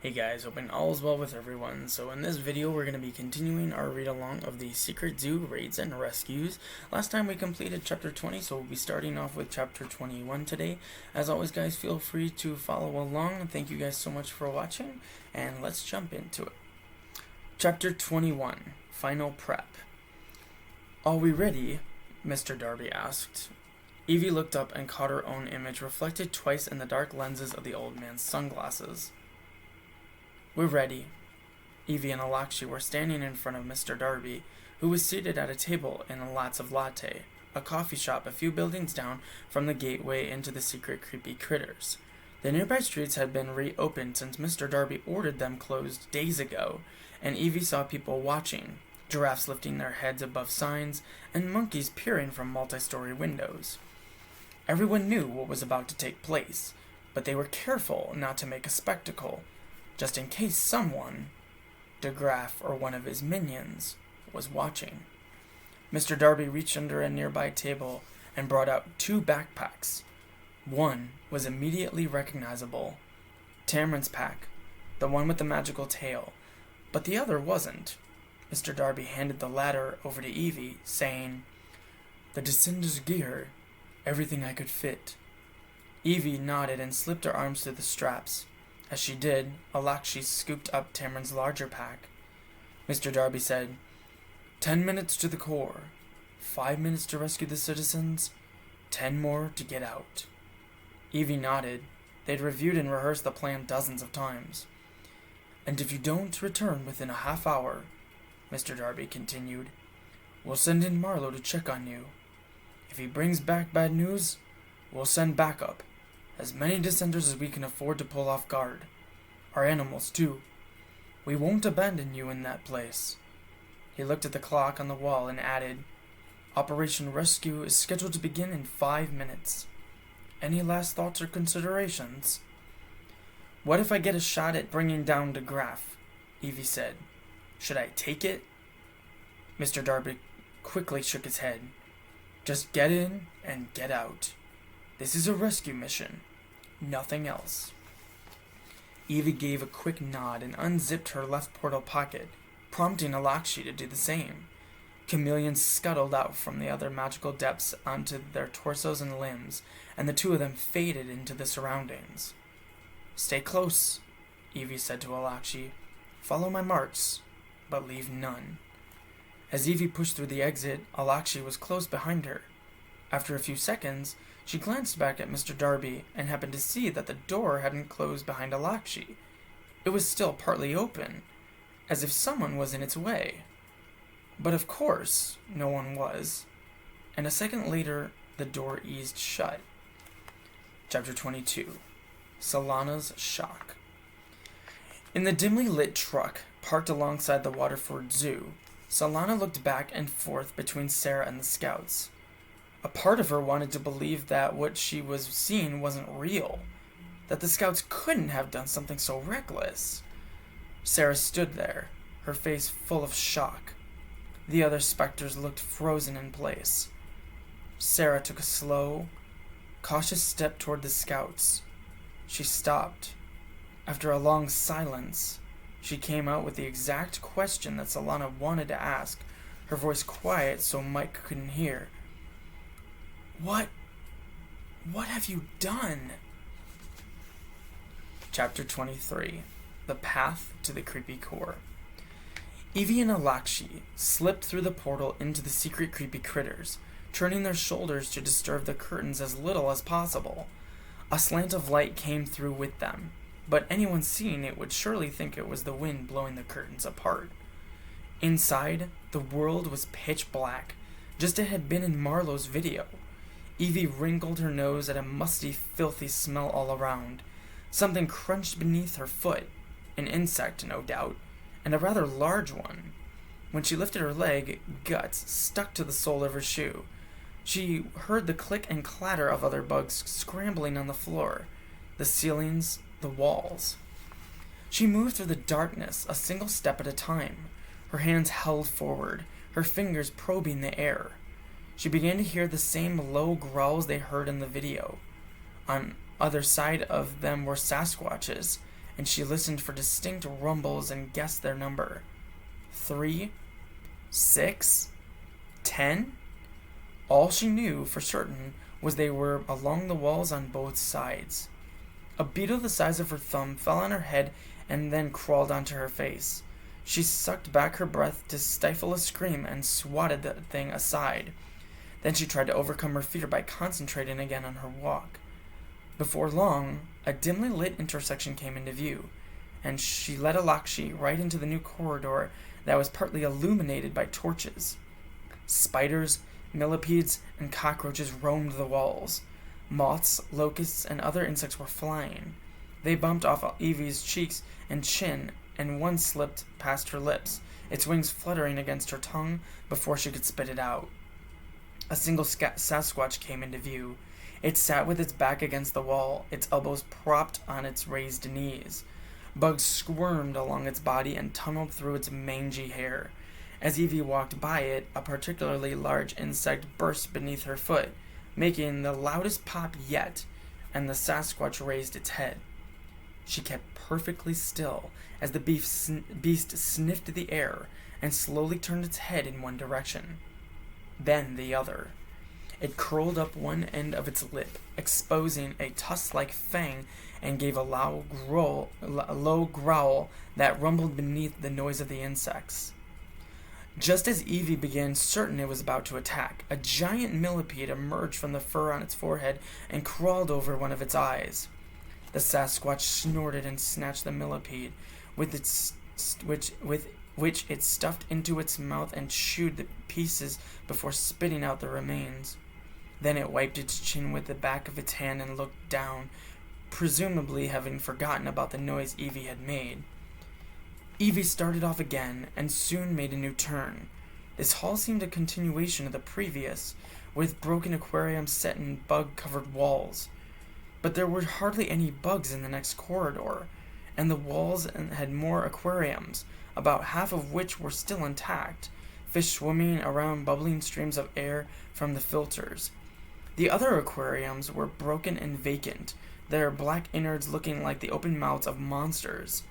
Hey guys, hoping all is well with everyone. So in this video we're going to be continuing our read along of the Secret Zoo Raids and Rescues. Last time we completed chapter 20, so we'll be starting off with chapter 21 today. As always guys, feel free to follow along. Thank you guys so much for watching, and let's jump into it. Chapter 21, Final Prep. Are we ready? Mr. Darby asked. Evie looked up and caught her own image reflected twice in the dark lenses of the old man's sunglasses. We're ready. Evie and Elakshi were standing in front of Mr. Darby, who was seated at a table in a Lots of Latte, a coffee shop a few buildings down from the gateway into the secret creepy critters. The nearby streets had been reopened since Mr. Darby ordered them closed days ago, and Evie saw people watching, giraffes lifting their heads above signs, and monkeys peering from multi-story windows. Everyone knew what was about to take place, but they were careful not to make a spectacle, just in case someone, DeGraff or one of his minions, was watching. Mr. Darby reached under a nearby table and brought out two backpacks. One was immediately recognizable, Tamron's pack, the one with the magical tail, but the other wasn't. Mr. Darby handed the latter over to Evie, saying, "The Descender's gear, everything I could fit." Evie nodded and slipped her arms through the straps. As she did, Elakshi scooped up Tamron's larger pack. Mr. Darby said, 10 minutes to the core, 5 minutes to rescue the citizens, 10 more to get out. Evie nodded. They'd reviewed and rehearsed the plan dozens of times. And if you don't return within a half hour, Mr. Darby continued, we'll send in Marlowe to check on you. If he brings back bad news, we'll send backup. As many descenders as we can afford to pull off guard. Our animals, too. We won't abandon you in that place. He looked at the clock on the wall and added, Operation Rescue is scheduled to begin in 5 minutes. Any last thoughts or considerations? What if I get a shot at bringing down DeGraff? Evie said. Should I take it? Mr. Darby quickly shook his head. Just get in and get out. This is a rescue mission. Nothing else. Evie gave a quick nod and unzipped her left portal pocket, prompting Elakshi to do the same. Chameleons scuttled out from the other magical depths onto their torsos and limbs, and the two of them faded into the surroundings. Stay close, Evie said to Elakshi. Follow my marks, but leave none. As Evie pushed through the exit, Elakshi was close behind her. After a few seconds, she glanced back at Mr. Darby and happened to see that the door hadn't closed behind Elakshi. It was still partly open, as if someone was in its way. But of course, no one was, and a second later, the door eased shut. Chapter 22, Solana's Shock. In the dimly lit truck parked alongside the Waterford Zoo, Solana looked back and forth between Sarah and the Scouts. A part of her wanted to believe that what she was seeing wasn't real, that the Scouts couldn't have done something so reckless. Sarah stood there, her face full of shock. The other Specters looked frozen in place. Sarah took a slow, cautious step toward the Scouts. She stopped. After a long silence, she came out with the exact question that Solana wanted to ask, her voice quiet so Mike couldn't hear. What have you done? Chapter 23, The Path to the Creepy Core. Evie and Elakshi slipped through the portal into the secret creepy critters, turning their shoulders to disturb the curtains as little as possible. A slant of light came through with them, but anyone seeing it would surely think it was the wind blowing the curtains apart. Inside, the world was pitch black, just as it had been in Marlowe's video. Evie wrinkled her nose at a musty, filthy smell all around. Something crunched beneath her foot, an insect, no doubt, and a rather large one. When she lifted her leg, guts stuck to the sole of her shoe. She heard the click and clatter of other bugs scrambling on the floor, the ceilings, the walls. She moved through the darkness, a single step at a time, her hands held forward, her fingers probing the air. She began to hear the same low growls they heard in the video. On either side of them were Sasquatches, and she listened for distinct rumbles and guessed their number. 3, 6, 10? All she knew for certain was they were along the walls on both sides. A beetle the size of her thumb fell on her head and then crawled onto her face. She sucked back her breath to stifle a scream and swatted the thing aside. Then she tried to overcome her fear by concentrating again on her walk. Before long, a dimly lit intersection came into view, and she led Elakshi right into the new corridor that was partly illuminated by torches. Spiders, millipedes, and cockroaches roamed the walls. Moths, locusts, and other insects were flying. They bumped off Evie's cheeks and chin, and one slipped past her lips, its wings fluttering against her tongue before she could spit it out. A single Sasquatch came into view. It sat with its back against the wall, its elbows propped on its raised knees. Bugs squirmed along its body and tunneled through its mangy hair. As Evie walked by it, a particularly large insect burst beneath her foot, making the loudest pop yet, and the Sasquatch raised its head. She kept perfectly still as the beast sniffed the air and slowly turned its head in one direction, then the other. It curled up one end of its lip, exposing a tusk-like fang, and gave a low growl that rumbled beneath the noise of the insects. Just as Evie began certain it was about to attack, a giant millipede emerged from the fur on its forehead and crawled over one of its eyes. The Sasquatch snorted and snatched the millipede, which it stuffed into its mouth and chewed the pieces before spitting out the remains. Then it wiped its chin with the back of its hand and looked down, presumably having forgotten about the noise Evie had made. Evie started off again, and soon made a new turn. This hall seemed a continuation of the previous, with broken aquariums set in bug-covered walls. But there were hardly any bugs in the next corridor, and the walls had more aquariums, about half of which were still intact, fish swimming around bubbling streams of air from the filters. The other aquariums were broken and vacant, their black innards looking like the open mouths of monsters.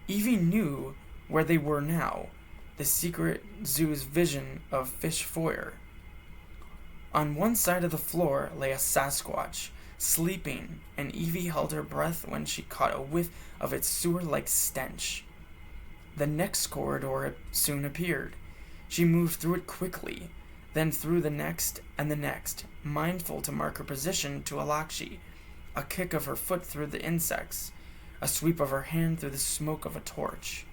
Evie knew where they were now, the secret zoo's vision of fish foyer. On one side of the floor lay a Sasquatch, sleeping, and Evie held her breath when she caught a whiff of its sewer-like stench. The next corridor soon appeared. She moved through it quickly, then through the next and the next, mindful to mark her position to Elakshi, a kick of her foot through the insects, a sweep of her hand through the smoke of a torch.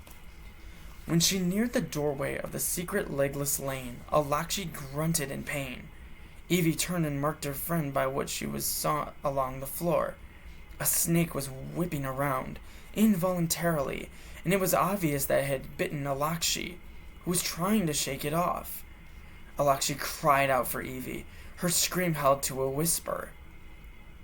When she neared the doorway of the secret legless lane, Elakshi grunted in pain. Evie turned and marked her friend by what she saw along the floor. A snake was whipping around, involuntarily, and it was obvious that it had bitten Elakshi, who was trying to shake it off. Elakshi cried out for Evie, her scream held to a whisper.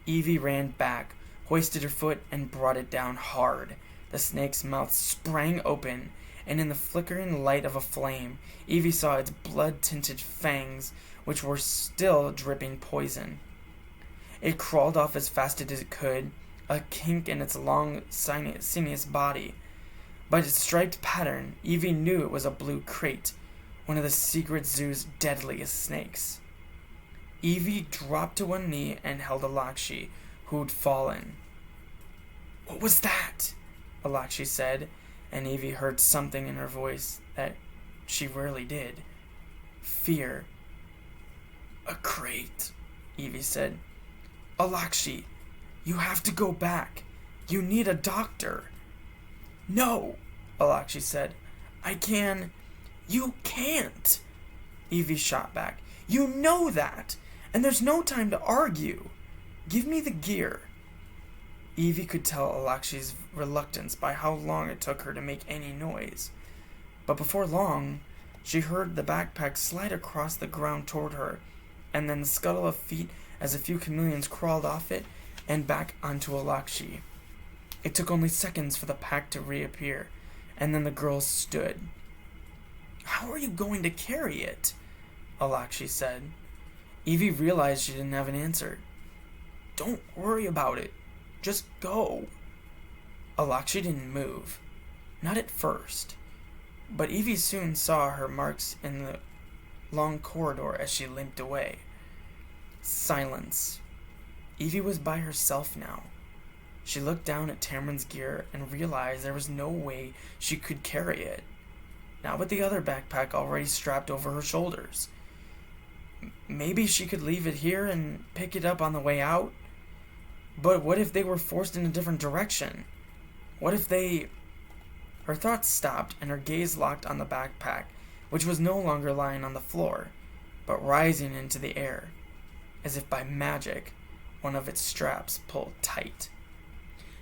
Evie ran back, hoisted her foot, and brought it down hard. The snake's mouth sprang open, and in the flickering light of a flame, Evie saw its blood-tinted fangs, which were still dripping poison. It crawled off as fast as it could, a kink in its long, sinuous body. By its striped pattern, Evie knew it was a blue krait, one of the secret zoo's deadliest snakes. Evie dropped to one knee and held Elakshi, who'd fallen. "What was that?" Elakshi said, and Evie heard something in her voice that she rarely did. Fear. "A krait," Evie said. "Elakshi, you have to go back. You need a doctor." "No," Elakshi said. "I can." "You can't," Evie shot back. "You know that, and there's no time to argue. Give me the gear." Evie could tell Elakshi's reluctance by how long it took her to make any noise. But before long, she heard the backpack slide across the ground toward her, and then the scuttle of feet as a few chameleons crawled off it and back onto Elakshi. It took only seconds for the pack to reappear, and then the girls stood. "How are you going to carry it?" Elakshi said. Evie realized she didn't have an answer. "Don't worry about it. Just go." Elakshi didn't move. Not at first. But Evie soon saw her marks in the long corridor as she limped away. Silence. Evie was by herself now. She looked down at Tamrin's gear and realized there was no way she could carry it. Not with the other backpack already strapped over her shoulders. Maybe she could leave it here and pick it up on the way out? But what if they were forced in a different direction? What if they... Her thoughts stopped and her gaze locked on the backpack, which was no longer lying on the floor, but rising into the air. As if by magic, one of its straps pulled tight.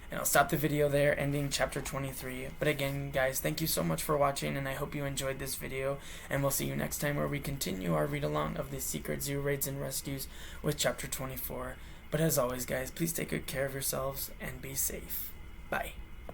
And I'll stop the video there, ending chapter 23. But again, guys, thank you so much for watching, and I hope you enjoyed this video. And we'll see you next time where we continue our read-along of the Secret Zoo Raids and Rescues with chapter 24. But as always, guys, please take good care of yourselves and be safe. Bye.